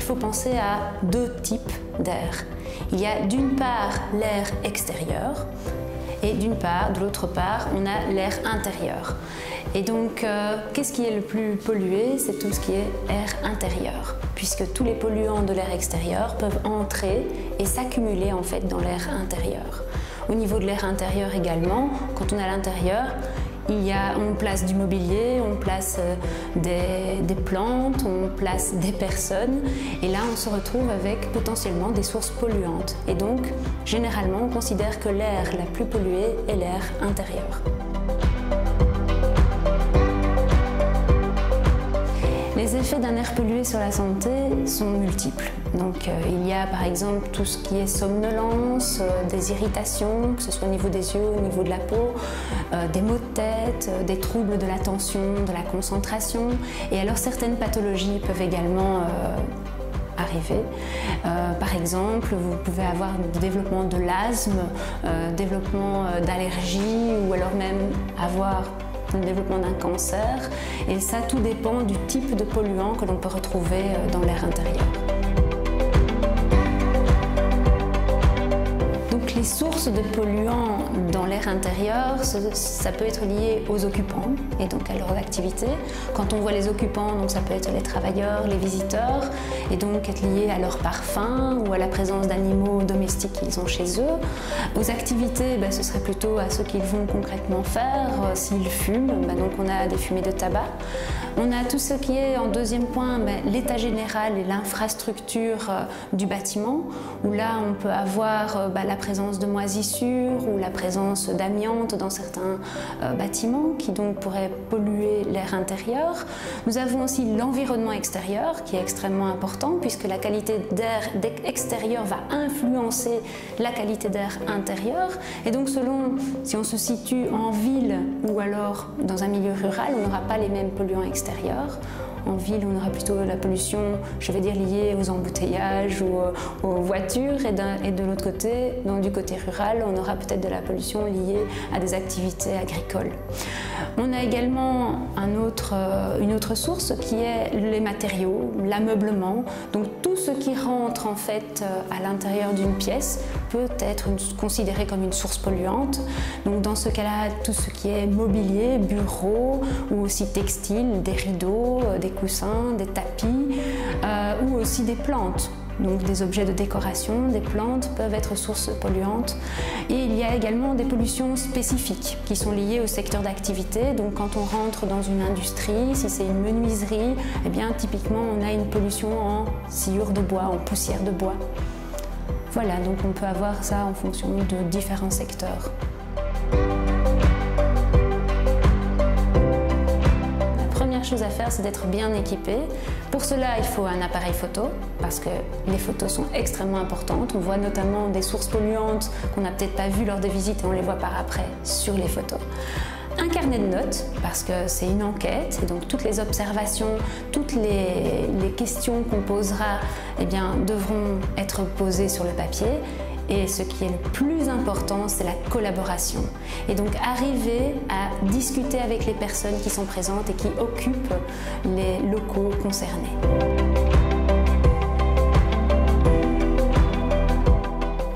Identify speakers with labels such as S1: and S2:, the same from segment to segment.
S1: faut penser à deux types d'air. Il y a d'une part l'air extérieur et de l'autre part, on a l'air intérieur. Et donc, qu'est-ce qui est le plus pollué? C'est tout ce qui est air intérieur, puisque tous les polluants de l'air extérieur peuvent entrer et s'accumuler en fait dans l'air intérieur. Au niveau de l'air intérieur également, quand on est à l'intérieur, on place du mobilier, on place des plantes, on place des personnes et là on se retrouve avec potentiellement des sources polluantes. Et donc généralement on considère que l'air la plus polluée est l'air intérieur. Les effets d'un air pollué sur la santé sont multiples. Donc, il y a par exemple tout ce qui est somnolence, des irritations, que ce soit au niveau des yeux, au niveau de la peau, des maux de tête, des troubles de l'attention, de la concentration. Et alors certaines pathologies peuvent également arriver. Par exemple, vous pouvez avoir le développement de l'asthme, développement d'allergies ou alors même avoir le développement d'un cancer. Et ça, tout dépend du type de polluant que l'on peut retrouver dans l'air intérieur. Donc les sources de polluants dans l'air intérieur, ça peut être lié aux occupants et donc à leurs activités. Quand on voit les occupants, donc ça peut être les travailleurs, les visiteurs, et donc être lié à leur parfum ou à la présence d'animaux domestiques qu'ils ont chez eux. Aux activités, ce serait plutôt à ce qu'ils vont concrètement faire. S'ils fument, donc on a des fumées de tabac. On a tout ce qui est en deuxième point, l'état général et l'infrastructure du bâtiment, où là on peut avoir la présence de moisissures ou la présence d'amiante dans certains bâtiments qui donc pourraient polluer l'air intérieur. Nous avons aussi l'environnement extérieur qui est extrêmement important puisque la qualité d'air extérieur va influencer la qualité d'air intérieur. Et donc selon si on se situe en ville ou alors dans un milieu rural, on n'aura pas les mêmes polluants extérieurs. En ville, on aura plutôt la pollution, je vais dire, liée aux embouteillages ou aux voitures. Et de l'autre côté, donc du côté rural, on aura peut-être de la pollution liée à des activités agricoles. On a également une autre source qui est les matériaux, l'ameublement. Donc tout ce qui rentre en fait à l'intérieur d'une pièce peut être considéré comme une source polluante. Donc dans ce cas-là, tout ce qui est mobilier, bureau ou aussi textile, des rideaux, des coussins, des tapis ou aussi des plantes. Donc des objets de décoration, des plantes peuvent être sources polluantes. Et il y a également des pollutions spécifiques qui sont liées au secteur d'activité. Donc quand on rentre dans une industrie, si c'est une menuiserie, eh bien typiquement on a une pollution en sciure de bois, en poussière de bois. Voilà, donc on peut avoir ça en fonction de différents secteurs. Chose à faire, c'est d'être bien équipé. Pour cela, il faut un appareil photo parce que les photos sont extrêmement importantes. On voit notamment des sources polluantes qu'on n'a peut-être pas vues lors des visites et on les voit par après sur les photos. Un carnet de notes parce que c'est une enquête et donc toutes les observations, toutes les questions qu'on posera devront être posées sur le papier. Et ce qui est le plus important, c'est la collaboration. Et donc arriver à discuter avec les personnes qui sont présentes et qui occupent les locaux concernés.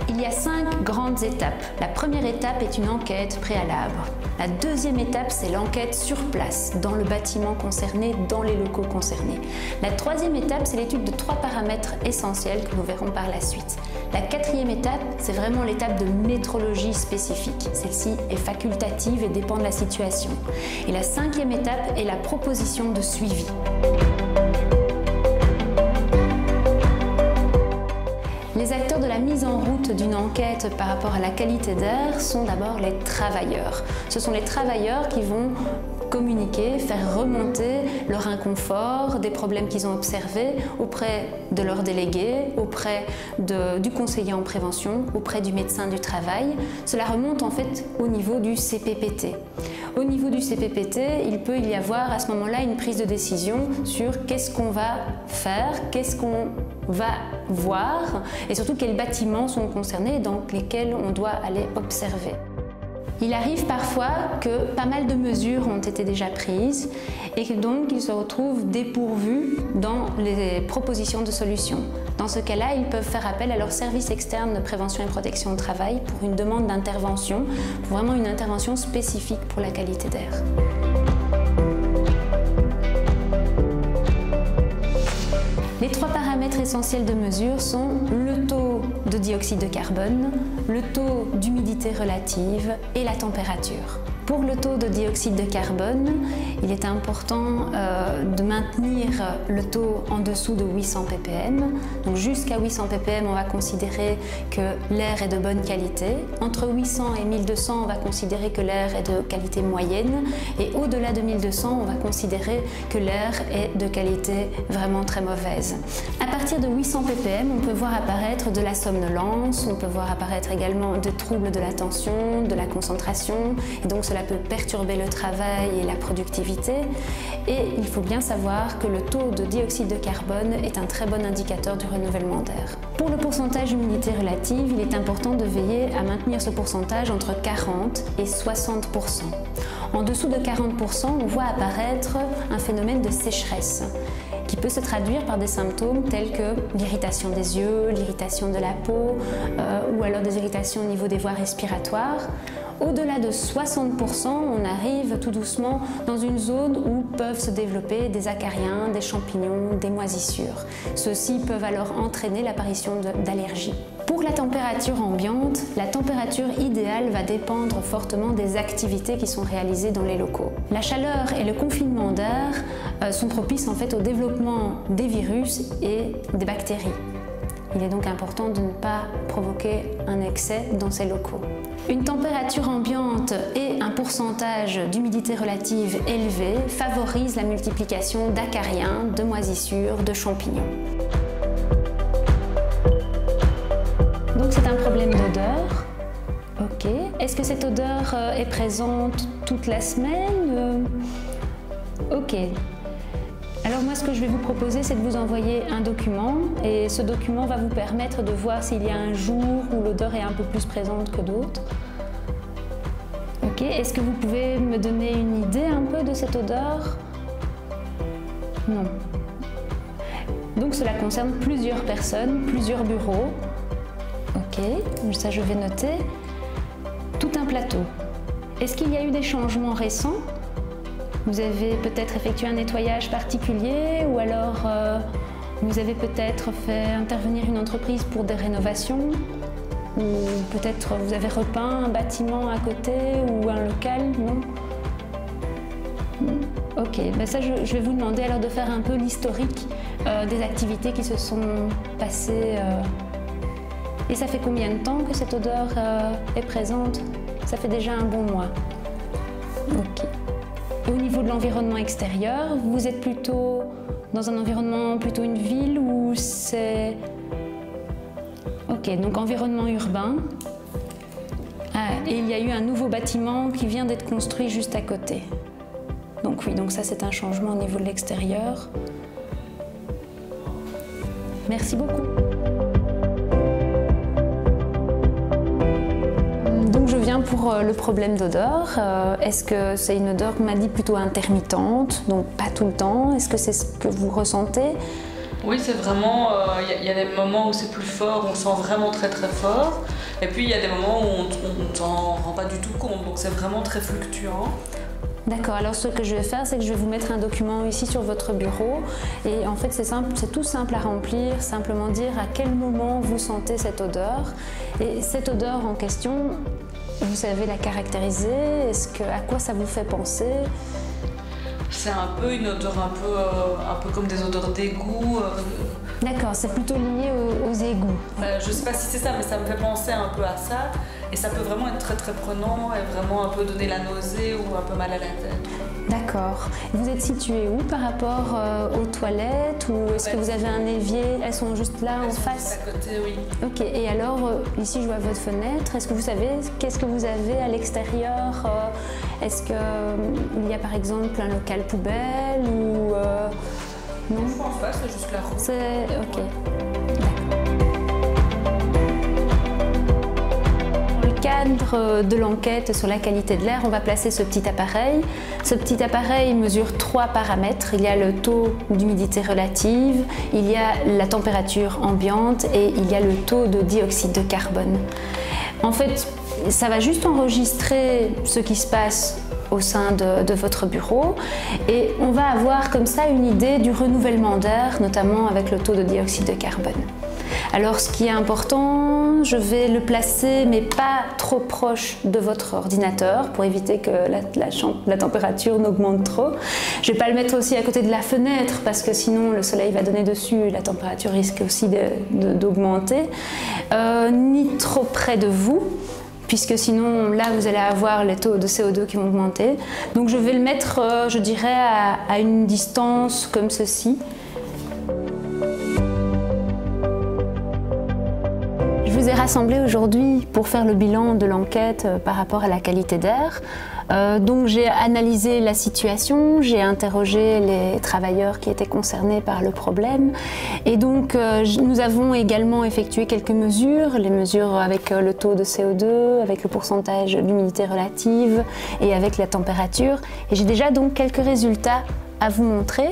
S1: Il y a 5 grandes étapes. La première étape est une enquête préalable. La deuxième étape, c'est l'enquête sur place, dans le bâtiment concerné, dans les locaux concernés. La troisième étape, c'est l'étude de 3 paramètres essentiels que nous verrons par la suite. La quatrième étape, c'est vraiment l'étape de métrologie spécifique. Celle-ci est facultative et dépend de la situation. Et la cinquième étape est la proposition de suivi. Les acteurs de la mise en route d'une enquête par rapport à la qualité d'air sont d'abord les travailleurs. Ce sont les travailleurs qui vont communiquer, faire remonter leur inconfort, des problèmes qu'ils ont observés auprès de leurs délégués, auprès du conseiller en prévention, auprès du médecin du travail. Cela remonte en fait au niveau du CPPT. Au niveau du CPPT, il peut y avoir à ce moment-là une prise de décision sur qu'est-ce qu'on va faire, qu'est-ce qu'on va voir et surtout quels bâtiments sont concernés et dans lesquels on doit aller observer. Il arrive parfois que pas mal de mesures ont été déjà prises et que donc ils se retrouvent dépourvus dans les propositions de solutions. Dans ce cas-là, ils peuvent faire appel à leur service externe de prévention et protection au travail pour une demande d'intervention, pour vraiment une intervention spécifique pour la qualité d'air. Les 3 paramètres essentiels de mesure sont le taux de dioxyde de carbone, le taux d'humidité relative et la température. Pour le taux de dioxyde de carbone, il est important de maintenir le taux en dessous de 800 ppm. Donc jusqu'à 800 ppm, on va considérer que l'air est de bonne qualité. Entre 800 et 1200, on va considérer que l'air est de qualité moyenne. Et au-delà de 1200, on va considérer que l'air est de qualité vraiment très mauvaise. À partir de 800 ppm, on peut voir apparaître de la somnolence, on peut voir apparaître également des troubles de l'attention, de la concentration, et donc cela peut perturber le travail et la productivité. Et il faut bien savoir que le taux de dioxyde de carbone est un très bon indicateur du renouvellement d'air. Pour le pourcentage d'humidité relative, il est important de veiller à maintenir ce pourcentage entre 40 et 60%. En dessous de 40%, on voit apparaître un phénomène de sécheresse qui peut se traduire par des symptômes tels que l'irritation des yeux, l'irritation de la peau ou alors des irritations au niveau des voies respiratoires. Au-delà de 60%, on arrive tout doucement dans une zone où peuvent se développer des acariens, des champignons, des moisissures. Ceux-ci peuvent alors entraîner l'apparition d'allergies. Pour la température ambiante, la température idéale va dépendre fortement des activités qui sont réalisées dans les locaux. La chaleur et le confinement d'air sont propices en fait au développement des virus et des bactéries. Il est donc important de ne pas provoquer un excès dans ces locaux. Une température ambiante et un pourcentage d'humidité relative élevé favorisent la multiplication d'acariens, de moisissures, de champignons. Donc c'est un problème d'odeur. Ok. Est-ce que cette odeur est présente toute la semaine? Ok. Alors moi, ce que je vais vous proposer, c'est de vous envoyer un document et ce document va vous permettre de voir s'il y a un jour où l'odeur est un peu plus présente que d'autres. Ok, est-ce que vous pouvez me donner une idée un peu de cette odeur? Non. Donc cela concerne plusieurs personnes, plusieurs bureaux. Ok, ça je vais noter. Tout un plateau. Est-ce qu'il y a eu des changements récents? Vous avez peut-être effectué un nettoyage particulier ou alors vous avez peut-être fait intervenir une entreprise pour des rénovations ou peut-être vous avez repeint un bâtiment à côté ou un local, non? Ok, ben ça je vais vous demander alors de faire un peu l'historique des activités qui se sont passées. Et ça fait combien de temps que cette odeur est présente? Ça fait déjà un bon mois. Ok. Au niveau de l'environnement extérieur, vous êtes plutôt dans un environnement, plutôt une ville ou c'est... Ok, donc environnement urbain. Ah, et il y a eu un nouveau bâtiment qui vient d'être construit juste à côté. Donc oui, donc ça c'est un changement au niveau de l'extérieur. Merci beaucoup. Je viens pour le problème d'odeur. Est-ce que c'est une odeur qu'on m'a dit plutôt intermittente, donc pas tout le temps? Est-ce que c'est ce que vous ressentez?
S2: Oui, c'est vraiment, y a des moments où c'est plus fort, on le sent vraiment très très fort. Et puis il y a des moments où on ne s'en rend pas du tout compte, donc c'est vraiment très fluctuant.
S1: D'accord, alors ce que je vais faire, c'est que je vais vous mettre un document ici sur votre bureau. Et en fait, c'est simple, c'est tout simple à remplir, simplement dire à quel moment vous sentez cette odeur. Et cette odeur en question, vous savez la caractériser? À quoi ça vous fait penser?
S2: C'est un peu une odeur un peu comme des odeurs d'égout.
S1: D'accord, c'est plutôt lié aux égouts.
S2: Je ne sais pas si c'est ça, mais ça me fait penser un peu à ça. Et ça peut vraiment être très très prenant et vraiment un peu donner la nausée ou un peu mal à la tête.
S1: D'accord. Vous êtes situé où par rapport aux toilettes ou est-ce que vous avez un évier? Elles sont juste là en face?
S2: Juste à côté, oui.
S1: Ok, et alors ici je vois votre fenêtre. Est-ce que vous savez qu'est-ce que vous avez à l'extérieur? Est-ce qu'il y a par exemple un local poubelle ou non?
S2: Je pense pas, c'est juste la route.
S1: C'est ok. cadre de l'enquête sur la qualité de l'air, on va placer ce petit appareil. Ce petit appareil mesure 3 paramètres. Il y a le taux d'humidité relative, il y a la température ambiante et il y a le taux de dioxyde de carbone. En fait, ça va juste enregistrer ce qui se passe au sein de votre bureau et on va avoir comme ça une idée du renouvellement d'air, notamment avec le taux de dioxyde de carbone. Alors ce qui est important, je vais le placer mais pas trop proche de votre ordinateur pour éviter que la température n'augmente trop. Je ne vais pas le mettre aussi à côté de la fenêtre parce que sinon le soleil va donner dessus et la température risque aussi d'augmenter. Ni trop près de vous, puisque sinon là vous allez avoir les taux de CO2 qui vont augmenter. Donc je vais le mettre, je dirais, à une distance comme ceci. Je vous ai rassemblé aujourd'hui pour faire le bilan de l'enquête par rapport à la qualité d'air. Donc j'ai analysé la situation, j'ai interrogé les travailleurs qui étaient concernés par le problème et donc nous avons également effectué quelques mesures, les mesures avec le taux de CO2, avec le pourcentage d'humidité relative et avec la température. Et j'ai déjà donc quelques résultats à vous montrer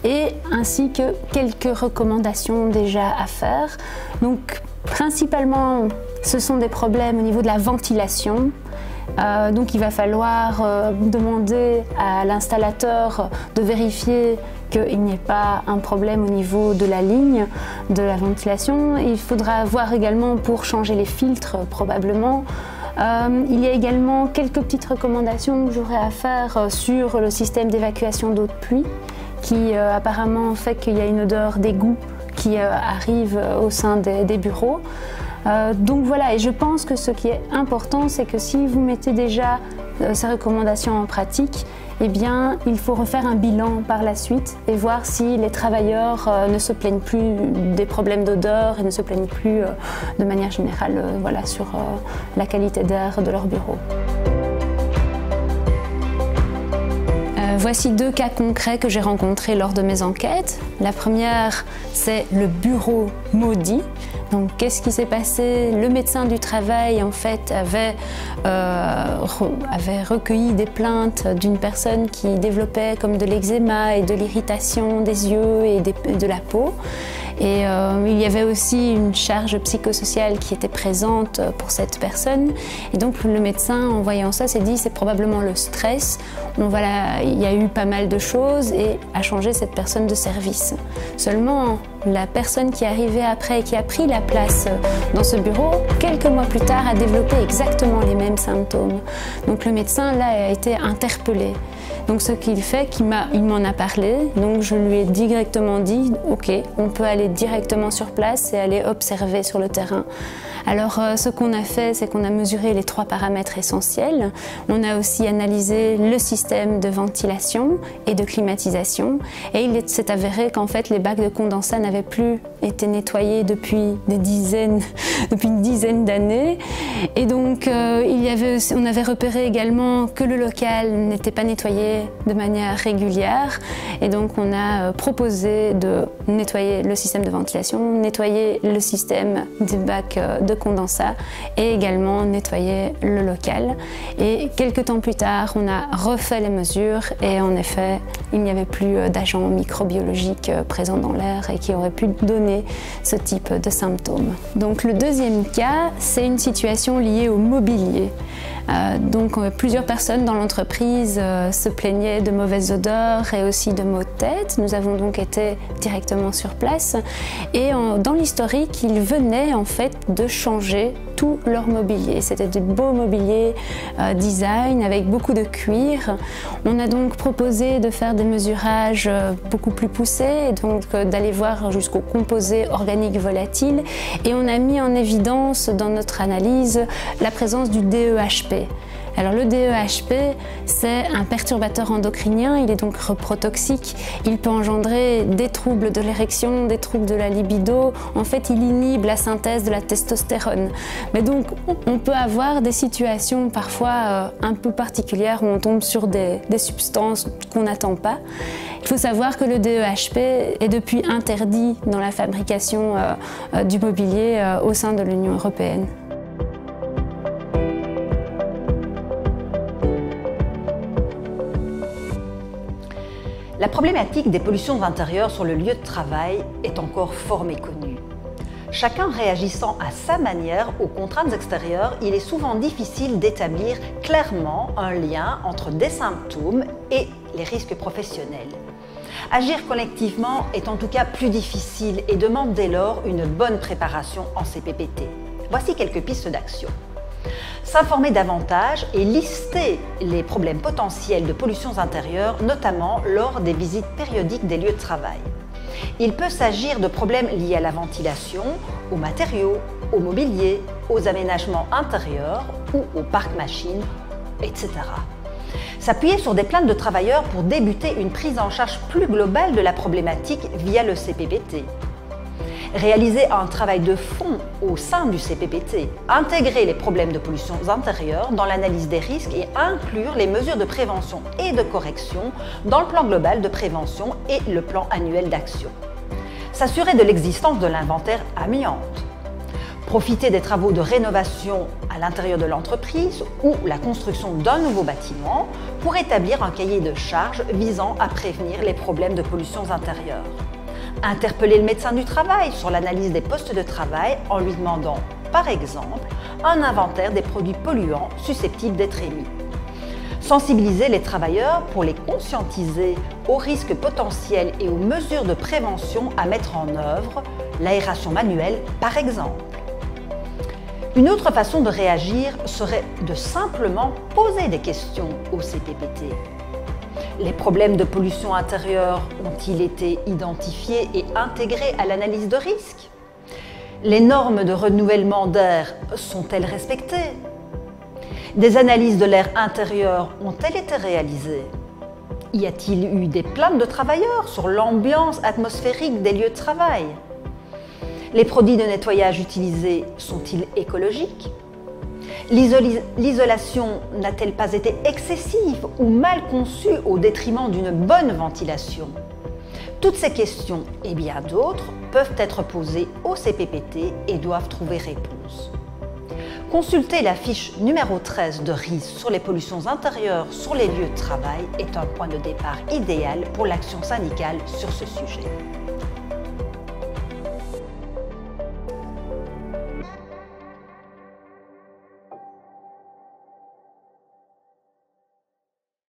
S1: et ainsi que quelques recommandations déjà à faire. Donc principalement ce sont des problèmes au niveau de la ventilation. Donc il va falloir demander à l'installateur de vérifier qu'il n'y ait pas un problème au niveau de la ligne de la ventilation. Il faudra voir également pour changer les filtres probablement. Il y a également quelques petites recommandations que j'aurais à faire sur le système d'évacuation d'eau de pluie qui apparemment fait qu'il y a une odeur d'égout qui arrive au sein des bureaux. Donc voilà, et je pense que ce qui est important, c'est que si vous mettez déjà ces recommandations en pratique, eh bien, il faut refaire un bilan par la suite et voir si les travailleurs ne se plaignent plus des problèmes d'odeur et ne se plaignent plus de manière générale voilà, sur la qualité d'air de leur bureau. Voici 2 cas concrets que j'ai rencontrés lors de mes enquêtes. La première, c'est le bureau maudit. Donc, qu'est-ce qui s'est passé? Le médecin du travail, en fait, avait recueilli des plaintes d'une personne qui développait comme de l'eczéma et de l'irritation des yeux et de la peau. Et il y avait aussi une charge psychosociale qui était présente pour cette personne. Et donc le médecin, en voyant ça, s'est dit c'est probablement le stress. Il y a eu pas mal de choses et a changé cette personne de service. Seulement, la personne qui est arrivée après et qui a pris la place dans ce bureau, quelques mois plus tard, a développé exactement les mêmes symptômes. Donc le médecin, là, a été interpellé. Donc ce qu'il fait, il m'en a parlé, donc je lui ai directement dit « Ok, on peut aller directement sur place et aller observer sur le terrain ». Alors ce qu'on a fait, c'est qu'on a mesuré les 3 paramètres essentiels. On a aussi analysé le système de ventilation et de climatisation. Et il s'est avéré qu'en fait les bacs de condensat n'avaient plus été nettoyés depuis une dizaine d'années. Et donc on avait repéré également que le local n'était pas nettoyé de manière régulière. Et donc on a proposé de nettoyer le système de ventilation, nettoyer le système des bacs de condensat et également nettoyer le local. Et quelques temps plus tard, on a refait les mesures et en effet, il n'y avait plus d'agents microbiologiques présents dans l'air et qui auraient pu donner ce type de symptômes. Donc le deuxième cas, c'est une situation liée au mobilier. Donc plusieurs personnes dans l'entreprise se plaignaient de mauvaises odeurs et aussi de maux de tête. Nous avons donc été directement sur place et dans l'historique, ils venaient en fait de changer tout leur mobilier. C'était du beau mobilier design avec beaucoup de cuir. On a donc proposé de faire des mesurages beaucoup plus poussés et donc d'aller voir jusqu'au composé organique volatile et on a mis en évidence dans notre analyse la présence du DEHP. Alors le DEHP, c'est un perturbateur endocrinien, il est donc reprotoxique, il peut engendrer des troubles de l'érection, des troubles de la libido, en fait il inhibe la synthèse de la testostérone. Mais donc on peut avoir des situations parfois un peu particulières où on tombe sur des substances qu'on n'attend pas. Il faut savoir que le DEHP est depuis interdit dans la fabrication du mobilier au sein de l'Union européenne.
S3: La problématique des pollutions intérieures sur le lieu de travail est encore fort méconnue. Chacun réagissant à sa manière aux contraintes extérieures, il est souvent difficile d'établir clairement un lien entre des symptômes et les risques professionnels. Agir collectivement est en tout cas plus difficile et demande dès lors une bonne préparation en CPPT. Voici quelques pistes d'action. S'informer davantage et lister les problèmes potentiels de pollutions intérieures, notamment lors des visites périodiques des lieux de travail. Il peut s'agir de problèmes liés à la ventilation, aux matériaux, au mobilier, aux aménagements intérieurs ou au parc machines, etc. S'appuyer sur des plaintes de travailleurs pour débuter une prise en charge plus globale de la problématique via le CPPT. Réaliser un travail de fond au sein du CPPT, intégrer les problèmes de pollution intérieure dans l'analyse des risques et inclure les mesures de prévention et de correction dans le plan global de prévention et le plan annuel d'action. S'assurer de l'existence de l'inventaire amiante. Profiter des travaux de rénovation à l'intérieur de l'entreprise ou la construction d'un nouveau bâtiment pour établir un cahier de charges visant à prévenir les problèmes de pollution intérieure. Interpeller le médecin du travail sur l'analyse des postes de travail en lui demandant, par exemple, un inventaire des produits polluants susceptibles d'être émis. Sensibiliser les travailleurs pour les conscientiser aux risques potentiels et aux mesures de prévention à mettre en œuvre, l'aération manuelle par exemple. Une autre façon de réagir serait de simplement poser des questions au CPPT. Les problèmes de pollution intérieure ont-ils été identifiés et intégrés à l'analyse de risque? Les normes de renouvellement d'air sont-elles respectées? Des analyses de l'air intérieur ont-elles été réalisées? Y a-t-il eu des plaintes de travailleurs sur l'ambiance atmosphérique des lieux de travail? Les produits de nettoyage utilisés sont-ils écologiques? L'isolation n'a-t-elle pas été excessive ou mal conçue au détriment d'une bonne ventilation? Toutes ces questions et bien d'autres peuvent être posées au CPPT et doivent trouver réponse. Consulter la fiche numéro 13 de RIS sur les pollutions intérieures sur les lieux de travail est un point de départ idéal pour l'action syndicale sur ce sujet.